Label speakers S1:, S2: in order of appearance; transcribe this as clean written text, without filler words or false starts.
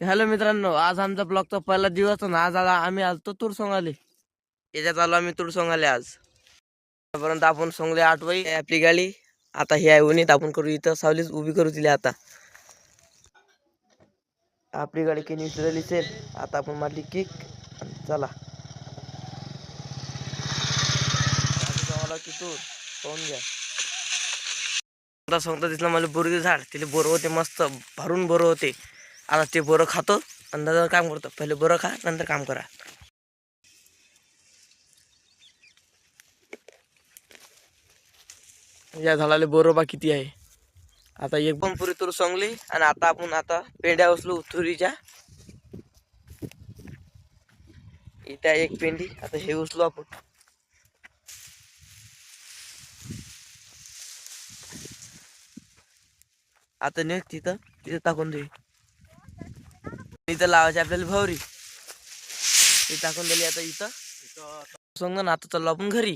S1: Hello मित्रांनो, आज आमचा ब्लॉगचा पहिला दिवस आणि आज आम्ही आलतो तूर सोंगाले. याच्यात आलो आम्ही तूर सोंगाले आज. आतापर्यंत आपण सोंगले 8 वाई आपली गाडी. आता ही आहे उन्हीत आपण करू इथं सावलीच उभी करू तिला. आता आपली गाडी केली विसरली सेल. आता आपण मारली किक. चला तूर पाहून घ्या. आता सोंगता दिसलं मला बोरीचे झाड. तिथे बोरं होते मस्त भरून बोरं होते. आता ते बोरं खातो आणि नंतर काम करतो. पहिले बोरं खा नंतर काम करा. या झाडाला बोरोबा किती आहे. आता एक पण पुरी तूर सोंगली आणि आता आपण पेंड्या उचलू तुरीच्या. इथे एक पेंडी. आता हे उचलू आपण. आता नेक्स्ट तिथं टाकून दे. इथं लावायची आपल्याला भवरी. ती टाकून दिली. आता इथं सोंगण. आता चाललो आपण घरी.